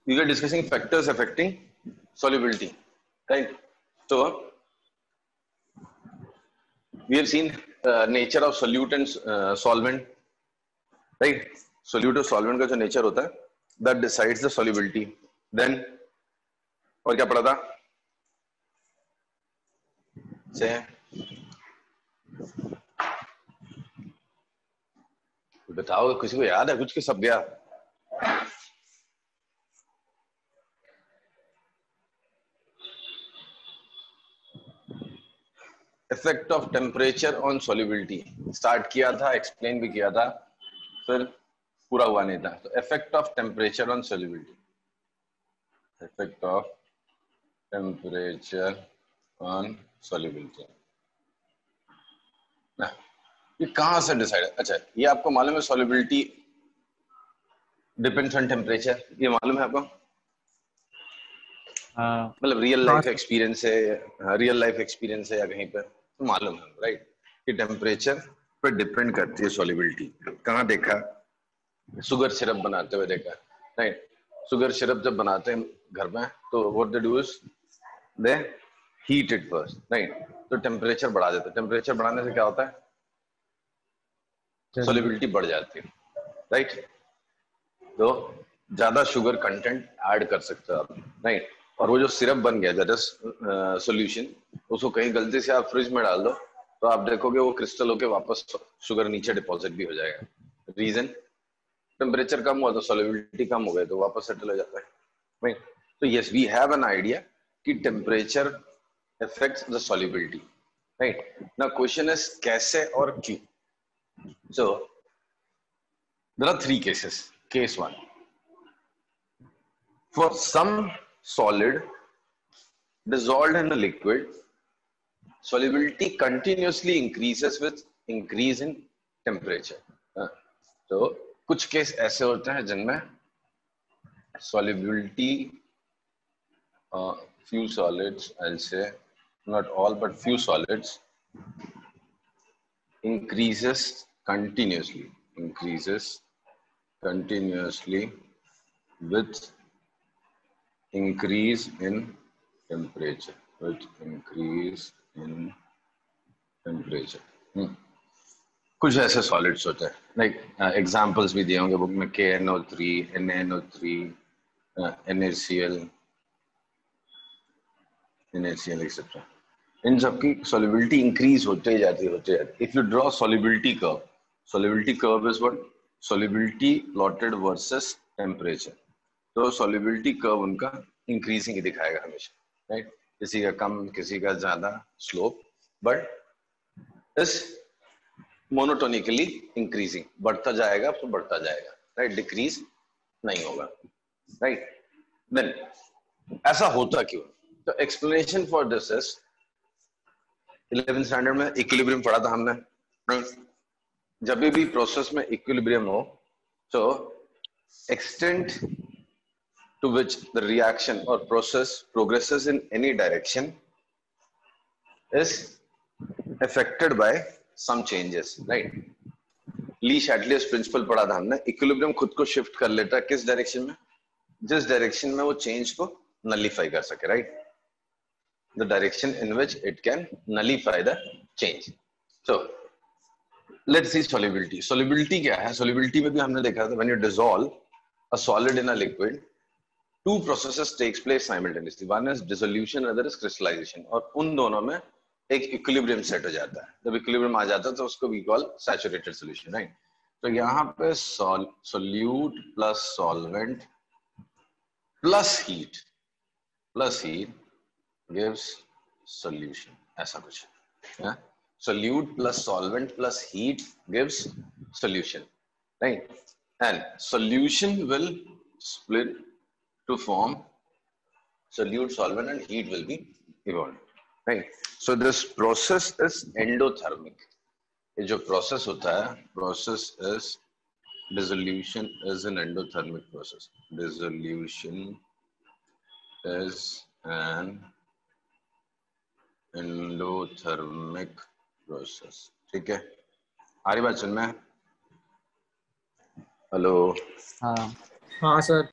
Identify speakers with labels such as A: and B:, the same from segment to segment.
A: we were discussing factors affecting solubility, right? So we have seen nature of solute and solvent, right? Solute और solvent का जो nature होता है, that decides the solubility. Then और क्या पढ़ा था? से बताओ, किसी को याद है कुछ? के सब गया? Effect of temperature on solubility start किया था, एक्सप्लेन भी किया था, फिर पूरा हुआ नहीं था. तो effect of temperature on solubility, effect of temperature on solubility ना, ये कहां से डिसाइड? अच्छा, ये आपको मालूम है सॉल्युबिलिटी डिपेंड्स ऑन टेम्परेचर, ये मालूम है आपको? मतलब रियल लाइफ एक्सपीरियंस है, रियल लाइफ एक्सपीरियंस है या कहीं पर तो मालूम है, राइट? कि टेम्परेचर पर डिपेंड करती है सॉल्युबिलिटी. कहाँ देखा? शुगर सिरप बनाते हुए देखा, राइट? शुगर सिरप जब बनाते हैं घर में तो what they do is they heat it first, right? तो टेम्परेचर बढ़ा देते हैं. टेम्परेचर बढ़ाने से क्या होता है? सॉल्युबिलिटी बढ़ जाती है, राइट? तो ज्यादा शुगर कंटेंट ऐड कर सकते हो आप, राइट? और वो जो सिरप बन गया दैट इज सॉल्यूशन, उसको कहीं गलती से आप फ्रिज में डाल दो तो आप देखोगे वो क्रिस्टल होके वापस शुगर नीचे डिपॉजिट भी हो जाएगा. रीजन, टेम्परेचर कम हुआ तो सॉल्युबिलिटी कम हो गई तो वापस सेटल हो जाता है, राइट? तो yes, we have an idea कि temperature affects the solubility, right? Now question is कैसे और क्यों. So there are three cases. Case one, for some solid dissolved in a liquid, solubility continuously increases with increase in temperature. तो कुछ case ऐसे होते हैं जिनमें solubility, few solids, I'll say not all but few solids, increases continuously with increase in temperature, कुछ ऐसे solids होते हैं, लाइक एग्जांपल्स भी दिए होंगे बुक में, KNO3, NaNO3, NaCl एक्सेट्रा. इन सबकी सॉल्युबिलिटी इंक्रीज होते जाती. If you draw solubility curve is what? Solubility plotted versus temperature. तो सॉल्युबिलिटी कर्व उनका इंक्रीजिंग ही दिखाएगा हमेशा, राइट? किसी का कम, किसी का ज्यादा स्लोप, बट इस मोनोटोनिकली इंक्रीजिंग, बढ़ता जाएगा तो बढ़ता जाएगा, राइट? डिक्रीज नहीं होगा, राइट? देन ऐसा होता क्यों? तो explanation for this is 11th standard में इक्विलिब्रियम पढ़ा था हमने. जब भी प्रोसेस में इक्विलिब्रियम हो तो extent to which the reaction or process progresses in any direction is affected by some changes, right? Le Chatelier's principle पढ़ा था हमने. इक्विलिब्रियम खुद को शिफ्ट कर लेता है किस डायरेक्शन में? जिस डायरेक्शन में वो चेंज को नलीफाई कर सके, right? The direction in which it can nullify the change. So let's see solubility. Solubility क्या है? Solubility में भी हमने देखा था when you dissolve a solid in a liquid, two processes takes place simultaneously. One is dissolution, other is crystallization. और उन दोनों में एक equilibrium set हो जाता है. जब equilibrium आ जाता है तो उसको we call saturated solution, right? तो यहाँ पे solute plus solvent plus heat gives solution, ऐसा कुछ है. Solute plus solvent plus heat gives solution, right? And solution will split to form solute, solvent, and heat will be evolved, right? So this process is endothermic. ये जो process होता है, process is dissolution is an endothermic process. Dissolution is an endothermic process. ठीक है, आ रही बात सुन में? Hello.
B: हाँ सर.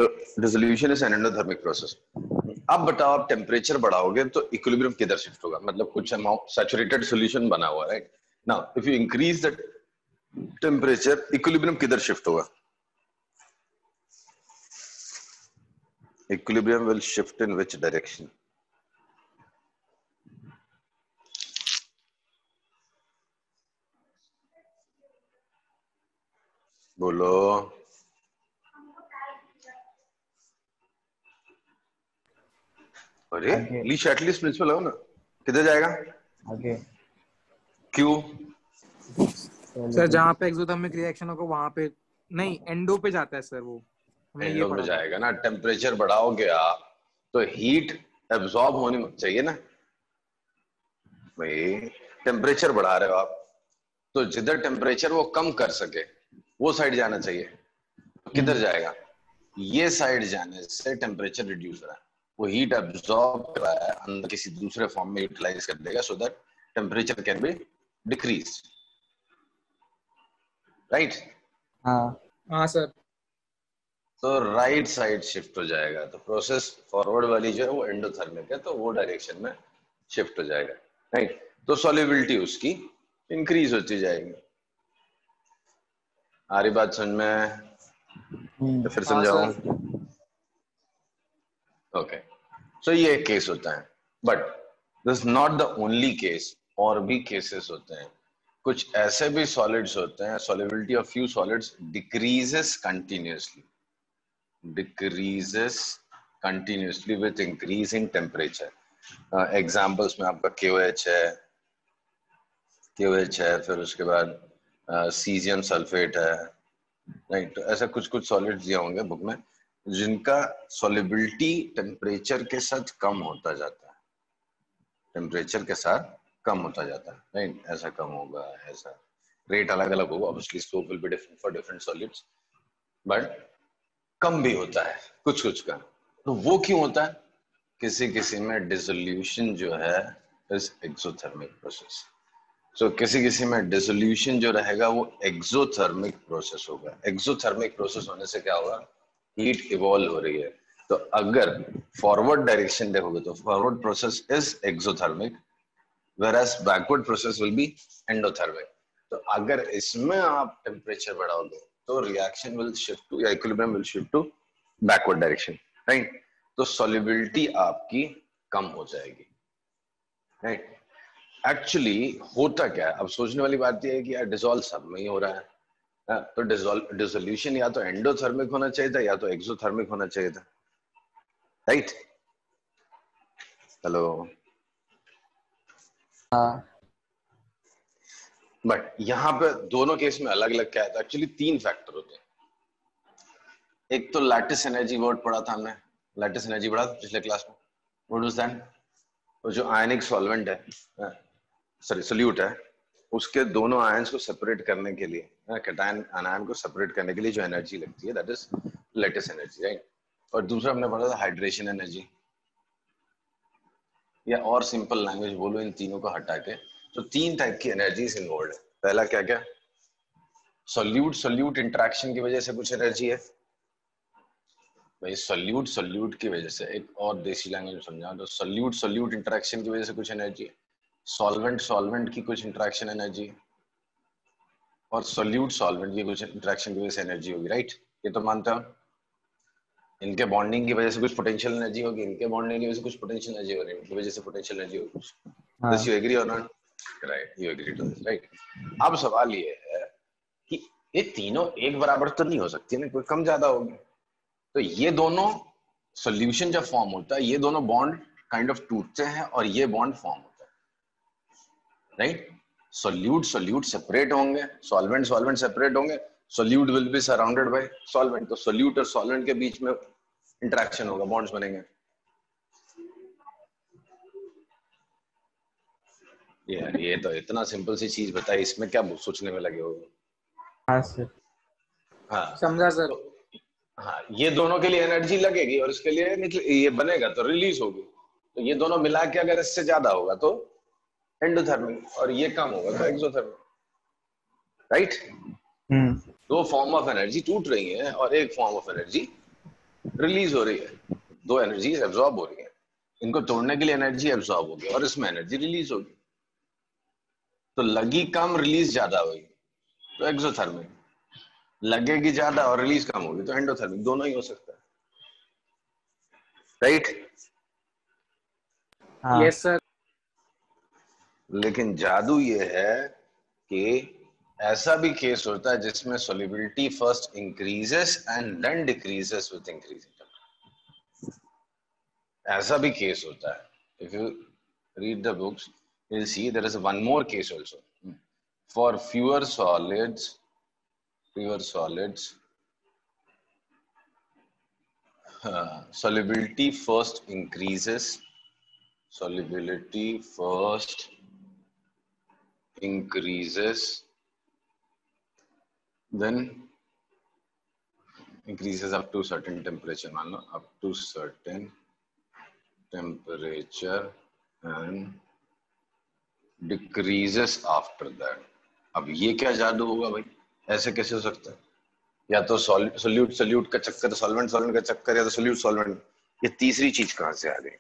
A: तो dissolution is an endothermic process. अब बताओ आप टेम्परेचर बढ़ाओगे तो इक्विलिब्रियम किधर शिफ्ट होगा, मतलब कुछ अमाउंट सैचुरेटेड सॉल्यूशन बना हुआ है, right? Now if you increase the temperature, equilibrium किधर शिफ्ट होगा? Equilibrium will shift in which direction? बोलो। अरे
B: आगे
A: ली शैटलिस प्रिंसिपल हो ना, किधर जाएगा?
B: आगे
A: क्यों?
C: सर जहाँ पे एक्सोथर्मिक रिएक्शन होगा वहां पे नहीं, एंडो पे जाता है सर, वो हमने ये
A: एंडो में
C: पढ़ा था।
A: जाएगा ना। टेम्परेचर बढ़ाओगे आप तो हीट एब्जॉर्ब होनी चाहिए ना भाई। टेम्परेचर बढ़ा रहे हो आप तो जिधर टेम्परेचर वो कम कर सके वो साइड जाना चाहिए। किधर जाएगा? ये साइड जाने से टेम्परेचर रिड्यूस हो रहा है, वो हीट एब्जॉर्ब कर रहा है अंदर किसी दूसरे फॉर्म में यूटिलाइज कर देगा, so that temperature can be decrease, right?
C: हाँ सर।
A: तो राइट साइड शिफ्ट हो जाएगा, तो प्रोसेस फॉरवर्ड वाली जो है वो एंडोथर्मिक है, तो वो डायरेक्शन में शिफ्ट हो जाएगा, राइट? तो सॉल्युबिलिटी उसकी इंक्रीज होती जाएगी। आ रही बात समझ में? तो फिर
C: हाँ
A: समझाऊं?
C: सर।
A: ओके, सो ये एक केस होता है, but this not the only case. और भी केसेस होते हैं। कुछ ऐसे भी सॉलिड्स होते हैं, solubility of few solids decreases continuously, decreases continuously with increase in temperature. Examples में आपका KOH है, KOH है, फिर उसके बाद सीजियम सल्फेट है, राइट? तो ऐसा कुछ कुछ सॉलिड्स दिए होंगे बुक में जिनका सॉल्युबिलिटी टेम्परेचर के साथ कम होता जाता है, टेम्परेचर के साथ कम होता जाता है, राइट? ऐसा कम होगा, ऐसा रेट अलग अलग होगा, obviously slope will be different for different solids, but कम भी होता है कुछ कुछ का। तो वो क्यों होता है? किसी किसी में डिसोल्यूशन जो है इज एक्सोथर्मिक प्रोसेस। सो किसी किसी में डिसोल्यूशन जो रहेगा वो एक्सोथर्मिक प्रोसेस होगा। एक्सोथर्मिक प्रोसेस होने से क्या होगा? हीट इवॉल्व हो रही है। तो अगर फॉरवर्ड डायरेक्शन देखोगे तो forward process is exothermic, whereas backward process will be endothermic। तो अगर इसमें आप टेम्परेचर बढ़ाओगे तो रिएक्शन विल शिफ्ट टू, या equilibrium will shift to backward direction, right? तो सॉल्युबिलिटी आपकी कम हो जाएगी, राइट? एक्चुअली होता क्या है, अब सोचने वाली बात यह है कि यार डिसॉल्व सब में ही हो रहा है। तो डिसोल्यूशन या तो एंडोथर्मिक होना चाहिए था या तो एक्सोथर्मिक होना चाहिए था, राइट? हेलो? बट यहां पे दोनों केस में अलग अलग क्या है, एक्चुअली 3 फैक्टर होते हैं। एक तो लैटिस एनर्जी वर्ड पढ़ा था हमने, लैटिस एनर्जी पढ़ा था पिछले क्लास में। What was that? वो जो आयनिक सॉल्वेंट है, सॉरी सोल्यूट है, उसके दोनों आयंस को सेपरेट करने के लिए, कैटायन आयन को सेपरेट करने के लिए जो एनर्जी लगती है, that is lattice energy, right? और दूसरा हमने पढ़ा था हाइड्रेशन एनर्जी, या और सिंपल लैंग्वेज बोलो इन तीनों को हटा के, तो 3 टाइप की एनर्जीज इन्वॉल्व है। पहला क्या क्या? सोल्यूट सोल्यूट इंटरेक्शन की वजह से कुछ एनर्जी है भाई, सोल्यूट सोल्यूट की वजह से। एक और देसी लैंग्वेज में समझा तो सोल्यूट सोल्यूट इंटरेक्शन की वजह से कुछ एनर्जी है, सॉल्वेंट सॉल्वेंट की कुछ इंटरेक्शन एनर्जी है, और सोल्यूट सॉल्वेंट की कुछ इंटरेक्शन की वजह से एनर्जी होगी, राइट? ये तो मानते हो। इनके बॉन्डिंग की वजह से कुछ पोटेंशियल एनर्जी होगी, इनके बॉन्डिंग की वजह से कुछ पोटेंशियल एनर्जी होगी, इनकी वजह से पोटेंशियल एनर्जी होगी कुछ। दिस यू एग्री और not? Right, you agree to this, right? अब सवाल ये है कि ये तीनों एक बराबर तो नहीं हो सकती ना, कोई कम ज्यादा होगी। तो ये दोनों सॉल्यूशन जब फॉर्म होता है, ये दोनों बॉन्ड काइंड ऑफ टूटते हैं और ये बॉन्ड फॉर्म होता है, राइट? सोल्यूट सोल्यूट सेपरेट होंगे, सॉल्वेंट सॉल्वेंट सेपरेट होंगे, solute will be surrounded by solvent, तो सोल्यूट और सॉल्वेंट के बीच में इंटरेक्शन होगा, बॉन्ड्स बनेंगे। यार ये तो इतना सिंपल सी चीज बताई, इसमें क्या सोचने में लगे हो?
B: हाँ सर,
A: हाँ
C: समझा सर।
A: तो हाँ, ये दोनों के लिए एनर्जी लगेगी और इसके लिए ये बनेगा तो रिलीज होगी। तो ये दोनों मिला के अगर इससे ज्यादा होगा तो एंडोथर्मिक, और ये कम होगा तो एक्सोथर्मिक, राइट? दो फॉर्म ऑफ एनर्जी टूट रही है और एक फॉर्म ऑफ एनर्जी रिलीज हो रही है, दो एनर्जी एब्जॉर्ब हो रही है, इनको तोड़ने के लिए एनर्जी एब्जॉर्ब होगी और इसमें एनर्जी रिलीज होगी, तो लगी कम रिलीज ज्यादा होगी तो एक्सोथर्मिक, लगेगी ज्यादा और रिलीज कम होगी तो एंडोथर्मिक, दोनों ही हो सकता है, राइट?
B: हाँ
C: यस सर।
A: लेकिन जादू ये है कि ऐसा भी केस होता है जिसमें solubility first increases and then decreases with increasing, ऐसा भी केस होता है। If you read the books, you'll see there is one more case also. For fewer solids, solubility first increases, then increases up to certain temperature, मान लो up to certain temperature and decreases after that. अब ये क्या जादू होगा भाई, ऐसे कैसे हो सकता है? या तो सोल्यूट का चक्कर, सॉल्वेंट का चक्कर, या तो सोल्यूट सॉल्वेंट, ये तीसरी चीज कहां से आ गई?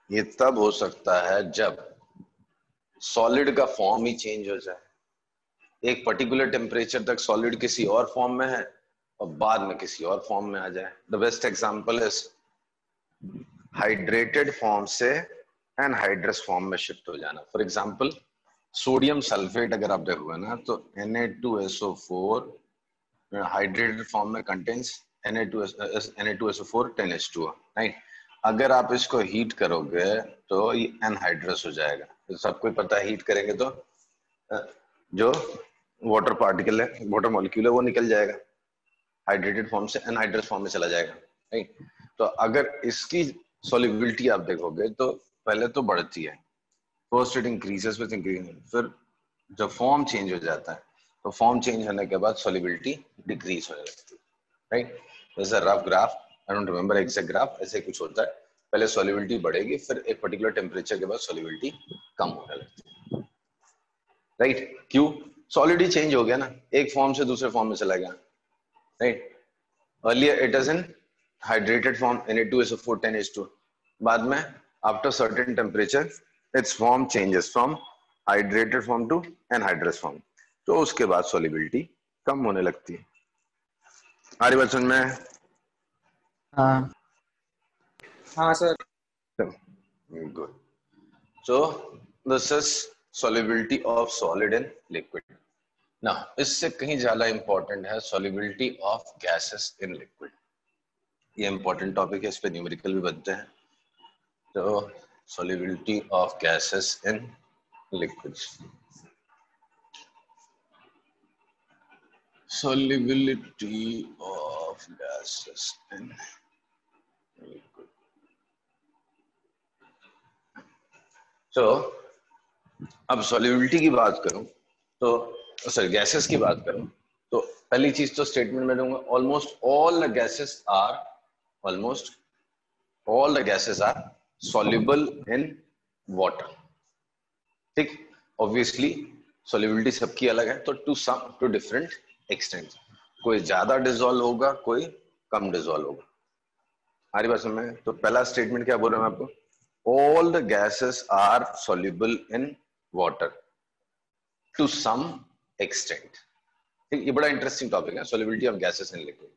A: ये तब हो सकता है जब सॉलिड का फॉर्म ही चेंज हो जाए, एक पर्टिकुलर टेम्परेचर तक सॉलिड किसी और फॉर्म में है और बाद में किसी और फॉर्म में आ जाए। The best example is hydrated form से एनहाइड्रस फॉर्म में शिफ्ट हो जाना। फॉर एग्जांपल सोडियम सल्फेट अगर आप देखोगे ना तो Na2SO4 हाइड्रेटेड फॉर्म में कंटेन्स Na2SO4 10H2O, राइट? अगर आप इसको हीट करोगे तो ये एनहाइड्रस हो जाएगा। तो सबको पता है हीट करेंगे तो जो वाटर पार्टिकल है, वाटर मॉलिक्यूल है, वो निकल जाएगा, हाइड्रेटेड फॉर्म से एनहाइड्रस फॉर्म में चला जाएगा, राइट? तो अगर इसकी सॉल्युबिलिटी आप देखोगे तो पहले तो बढ़ती है, first it increases with increasing, फिर जब फॉर्म चेंज हो जाता है तो फॉर्म चेंज होने के बाद सॉल्युबिलिटी डिक्रीज होने लगती है, राइट? जैसे rough graph, I don't remember exact graph, ऐसे कुछ होता है, पहले सॉल्युबिलिटी बढ़ेगी, फिर एक पर्टिकुलर टेम्परेचर के बाद सॉल्युबिलिटी कम होने लगती है, राइट? क्यों? सॉलिड ही चेंज हो गया ना, एक फॉर्म से दूसरे फॉर्म में चला गया, right? Earlier it is in hydrated form Na2SO4 10H2, बाद में after certain temperature its form changes from hydrated form to anhydrous form, तो उसके बाद सॉल्युबिलिटी कम होने लगती है। हमारी बात समझ में?
B: हाँ
C: हाँ sir.
A: Good. So this is solubility of solid in liquid. Now, इससे कहीं ज्यादा इंपॉर्टेंट है solubility of gases in liquid. ये इंपॉर्टेंट टॉपिक है, इस पे न्यूमेरिकल भी बनते हैं। तो solubility of gases in liquids. Solubility of gases in liquid. So, अब solubility की बात करूं तो सॉरी गैसेस की बात करूं तो पहली चीज तो स्टेटमेंट में दूंगा, almost all the gases are soluble in water, ठीक? ऑब्वियसली solubility सबकी अलग है, तो टू डिफरेंट एक्सटेंट, कोई ज्यादा डिसॉल्व होगा, कोई कम डिसॉल्व होगा। हमारी बात समझ में? तो पहला स्टेटमेंट क्या बोल रहा हूं मैं आपको, all the gases are soluble in water to some extent, ठीक? ये बड़ा इंटरेस्टिंग टॉपिक है, solubility of gases in liquid।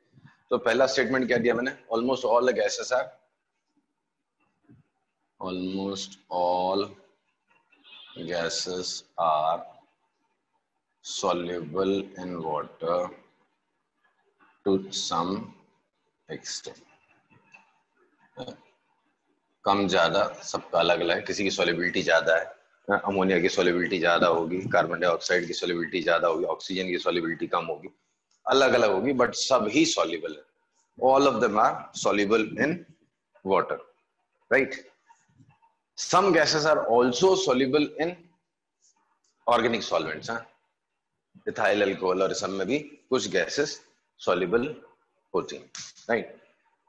A: तो पहला स्टेटमेंट क्या दिया मैंने, almost all the gases are soluble in water to some extent। कम ज्यादा सबका अलग अलग है, किसी की सॉल्युबिलिटी ज्यादा है, अमोनिया की सॉल्युबिलिटी ज्यादा होगी, कार्बन डाइऑक्साइड की सॉल्युबिलिटी ज्यादा होगी, ऑक्सीजन की सॉल्युबिलिटी कम होगी, अलग अलग होगी, बट सब ही सॉल्युबल है। All of them are soluble in water, right? Some gases are also soluble in organic solvents, ethyl alcohol और सब में भी कुछ गैसेस सॉल्युबल होती हैं, राइट?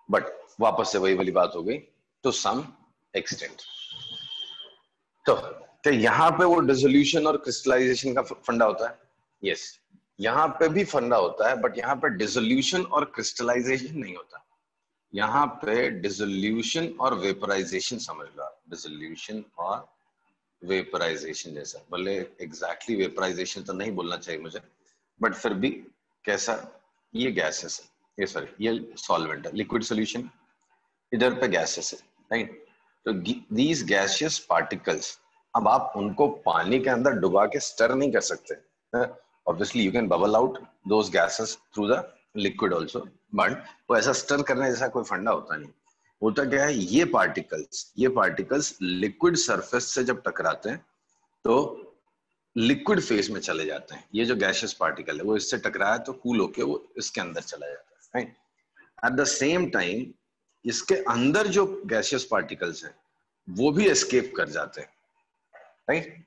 A: बट वापस से वही वाली बात हो गई, टू सम एक्सटेंट। तो क्या यहाँ पे वो डिसोल्यूशन और क्रिस्टलाइजेशन का फंडा होता है? यस, यहाँ पे भी फंडा होता है, बट यहाँ पे डिसोल्यूशन और क्रिस्टलाइजेशन नहीं होता। यहाँ पे डिसोल्यूशन और वेपराइजेशन समझ लो आप, डिसोल्यूशन और वेपराइजेशन जैसा, भले एग्जैक्टली वेपराइजेशन तो नहीं बोलना चाहिए मुझे, बट फिर भी कैसा, ये गैसेस है, ये सॉरी ये सॉल्वेंट है, लिक्विड सॉल्यूशन, इधर पे गैसेस है, राइट। तो दीज गैसियस पार्टिकल्स, अब आप उनको पानी के अंदर डुबा के स्टर नहीं कर सकते, obviously you can bubble out those gases through the liquid also, but वो ऐसा स्टर करने जैसा कोई फंडा होता नहीं। होता क्या है, ये पार्टिकल्स लिक्विड सरफेस से जब टकराते हैं तो लिक्विड फेज में चले जाते हैं। ये जो गैसियस पार्टिकल है वो इससे टकराया तो कूल होके वो इसके अंदर चला जाता है, right. At the same time इसके अंदर जो गैसियस पार्टिकल्स हैं वो भी एस्केप कर जाते हैं, राइट।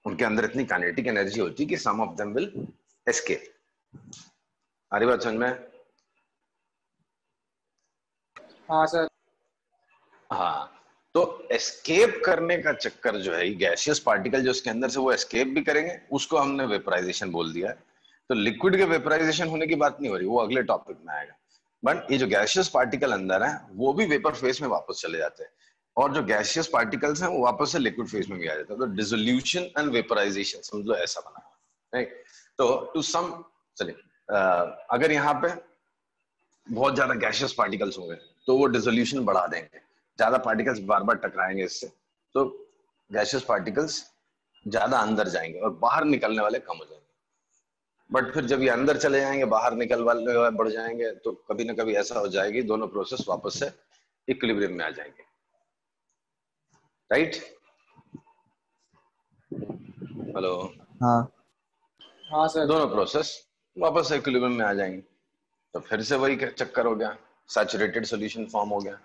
A: उनके अंदर इतनी काइनेटिक एनर्जी होती है कि सम ऑफ देम विल एस्केप। आ रही बात समझ में?
C: हाँ सर।
A: हाँ, तो एस्केप करने का चक्कर जो है, गैसियस पार्टिकल जो उसके अंदर से वो एस्केप भी करेंगे, उसको हमने वेपराइजेशन बोल दिया है। तो लिक्विड के वेपराइजेशन होने की बात नहीं हो रही, वो अगले टॉपिक में आएगा। बट ये जो गैसियस पार्टिकल अंदर है वो भी वेपर फेज में वापस चले जाते हैं, और जो गैसियस पार्टिकल्स हैं वो वापस से लिक्विड फेज में भी आ जाते हैं। तो डिसोल्यूशन एंड वेपराइजेशन समझ लो ऐसा बना है, राइट। तो टू सम, चलिए अगर यहाँ पे बहुत ज्यादा गैसियस पार्टिकल्स होंगे तो वो डिसोल्यूशन बढ़ा देंगे, ज्यादा पार्टिकल्स बार बार टकराएंगे इससे, तो गैसियस पार्टिकल्स ज्यादा अंदर जाएंगे और बाहर निकलने वाले कम हो जाएंगे। बट फिर जब ये अंदर चले जाएंगे, बाहर निकल वाले बढ़ जाएंगे, तो कभी ना कभी ऐसा हो जाएगी दोनों प्रोसेस वापस से इक्विलिब्रियम में आ जाएंगे, राइट। हेलो,
B: हाँ
C: हाँ सर।
A: दोनों प्रोसेस वापस से इक्विलिब्रियम में आ जाएंगे। तो फिर से वही चक्कर हो गया, सैचुरेटेड सॉल्यूशन फॉर्म हो गया।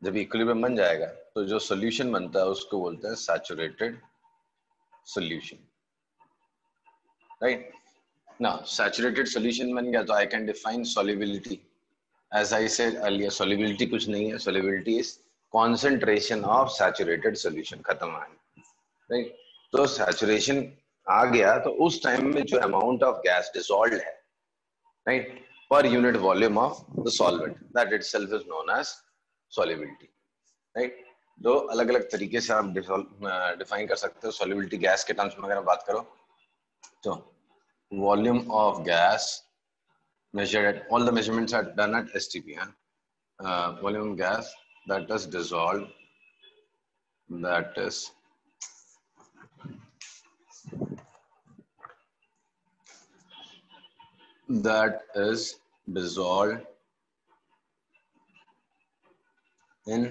A: जब इक्विलिब्रियम बन जाएगा तो जो सॉल्यूशन बनता है उसको बोलते हैं saturated solution, right. Now saturated solution बन गया तो I can define solubility as I said earlier. Solubility कुछ नहीं है, solubility is concentration of saturated solution, खत्म है, राइट। तो सैचुरेशन आ गया तो उस टाइम में जो अमाउंट ऑफ गैस डिसॉल्व्ड है, right, per unit volume of the solvent, that itself is known as solubility, right। दो अलग अलग तरीके से आप डिफाइन कर सकते हो solubility गैस के टर्म्स में। अगर बात करो तो volume of gas measured at, all the measurements are done at STP, volume of gas that is dissolved, that is dissolved in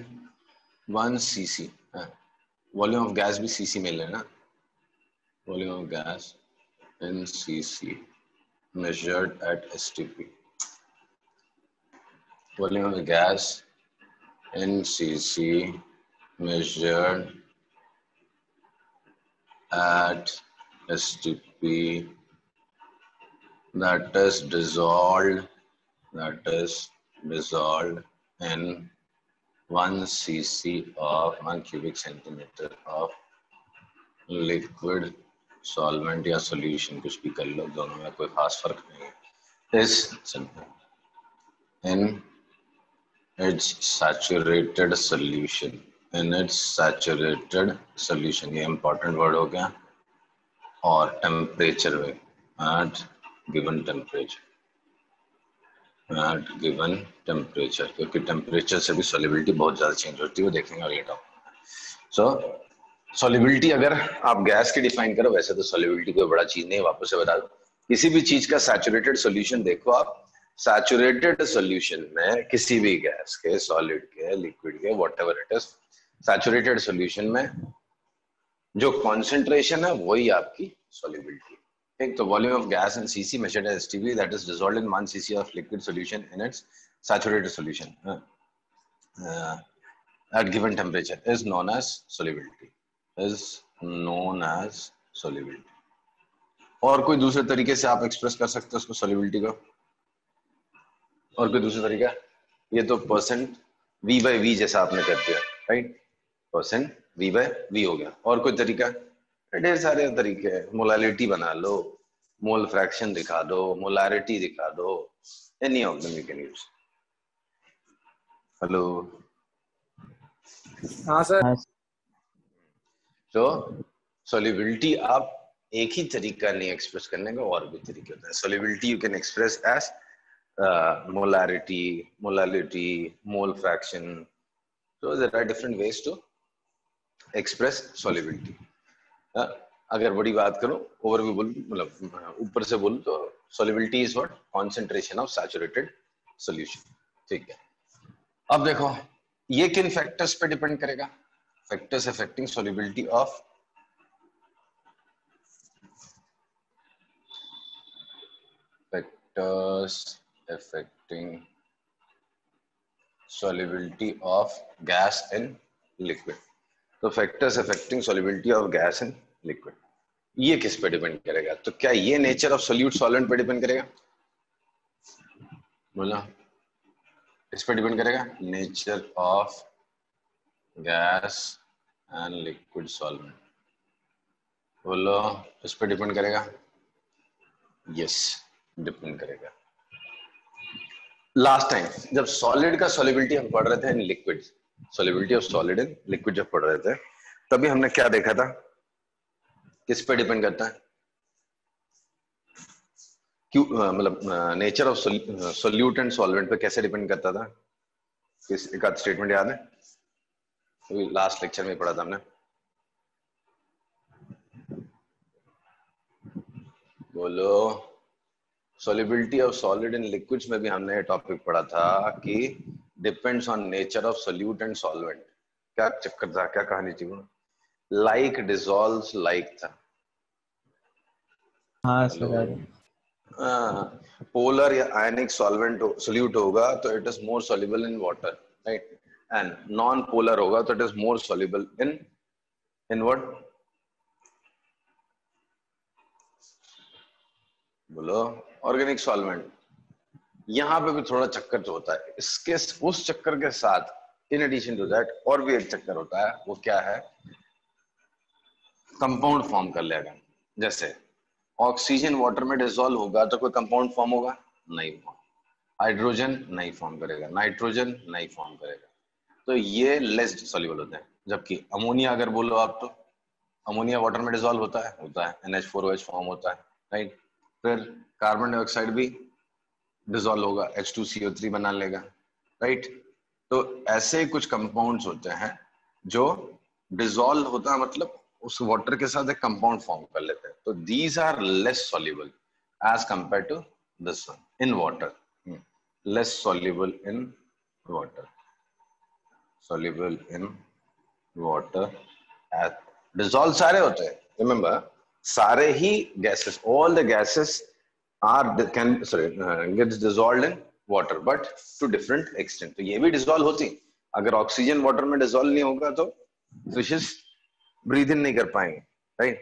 A: 1 cc, volume of gas भी cc में लेना, volume of gas in cc measured at STP, volume of gas in cc measured at STP that is dissolved in 1 cc of 1 cubic centimeter of liquid solvent या solution, कुछ भी कर लो, दोनों में कोई खास फर्क नहीं है, is in its saturated solution, in its saturated solution, ये important word हो गया। और टेम्परेचर में at given temperature, क्योंकि टेम्परेचर से भी सॉल्युबिलिटी बहुत ज्यादा चेंज होती है, वो देखेंगे अगले टॉपिक। सो सॉल्युबिलिटी अगर आप गैस की डिफाइन करो, वैसे तो सॉल्युबिलिटी कोई बड़ा चीज नहीं है, वापस से बता दो। किसी भी चीज का सैचुरेटेड सॉल्यूशन देखो आप, सैचुरेटेड सॉल्यूशन में किसी भी गैस के, सॉलिड के, लिक्विड के, whatever it is, saturated solution में जो कॉन्सेंट्रेशन है वही आपकी सॉल्युबिलिटी। ठीक, तो volume of gas in cc measured as STP that is dissolved in 1 cc of liquid solution in its saturated solution at given temperature is known as solubility, और कोई दूसरे तरीके से आप एक्सप्रेस कर सकते हो उसको सॉल्युबिलिटी को, और कोई दूसरा तरीका? ये तो परसेंट V/V जैसा आपने कर दिया, राइट, परसेंट V/V हो गया। और कोई तरीका? ढेर सारे तरीके हैं, मोलालिटी बना लो, मोल फ्रैक्शन दिखा दो, मोलारिटी दिखा दो, any of them you can use. Hello,
C: हाँ सर।
B: हाँ
A: तो सॉल्युबिलिटी आप एक ही तरीका नहीं एक्सप्रेस करने का, और भी तरीके होते हैं। Solubility you can express as molarity, molality, mole fraction, so there are different ways to express solubility। अगर बड़ी बात करूं, ओवरव्यू बोलूं, मतलब ऊपर से बोलूं तो solubility is what? concentration of saturated solution। ठीक है, अब देखो ये किन फैक्टर्स पे डिपेंड करेगा? Factors affecting solubility of factors affecting solubility of gas in liquid। तो factors affecting solubility of gas in liquid, ये किस पे डिपेंड करेगा? तो क्या ये नेचर ऑफ सोल्यूट सॉल्वेंट पे डिपेंड करेगा? बोला, इस पे डिपेंड करेगा, nature of gas and liquid solvent. बोलो, इस पे डिपेंड करेगा? यस, डिपेंड करेगा। लास्ट टाइम जब सॉलिड का सॉल्युबिलिटी हम पढ़ रहे थे in liquid, solubility of solid in liquid जब पढ़ रहे थे, तभी हमने क्या देखा था? किस पे डिपेंड करता है? क्यों, मतलब nature of solute and solvent पे कैसे डिपेंड करता था? किस एक आध स्टेटमेंट याद है? अभी लास्ट लेक्चर में पढ़ा था हमने। बोलो, solubility of solid in liquids में भी हमने टॉपिक पढ़ा था कि depends on nature of solute and solvent. क्या चक्कर था, क्या कहानी थी वो? लाइक डिसॉल्व्स लाइक था।
B: हाँ सर।
A: पोलर या आयनिक सॉल्वेंट सोल्यूट होगा तो it is more soluble in water, right? And non polar होगा तो it is more soluble in what? बोलो, ऑर्गेनिक सॉल्वेंट। यहां पे भी थोड़ा चक्कर तो होता है, इसके उस चक्कर के साथ इन एडिशन टू दैट और भी एक चक्कर होता है। वो क्या है? कंपाउंड फॉर्म कर लेगा। जैसे ऑक्सीजन वाटर में डिसॉल्व होगा तो कोई कंपाउंड फॉर्म होगा? नहीं फॉर्म। हाइड्रोजन नहीं फॉर्म करेगा, नाइट्रोजन नहीं फॉर्म करेगा, तो ये लेस सॉल्युबल होते हैं। जबकि अमोनिया अगर बोलो आप, तो अमोनिया वाटर में डिसॉल्व होता है NH4OH फॉर्म होता है, राइट? फिर कार्बन डाइऑक्साइड भी डिसॉल्व होगा, H2CO3 बना लेगा, राइट? तो ऐसे कुछ कंपाउंड्स होते हैं जो डिसॉल्व होता है, मतलब उस वाटर के साथ एक कंपाउंड फॉर्म कर लेते हैं। तो these are less soluble as compare to this one in water. Less soluble in water, soluble in water। dissolve सारे होते हैं, remember, सारे ही gases, all the gases are gets dissolved in water but to different extent। तो ये भी dissolve होती। अगर oxygen water में dissolve नहीं होगा तो फिशेस ब्रीथ इन नहीं कर पाएंगे, राइट?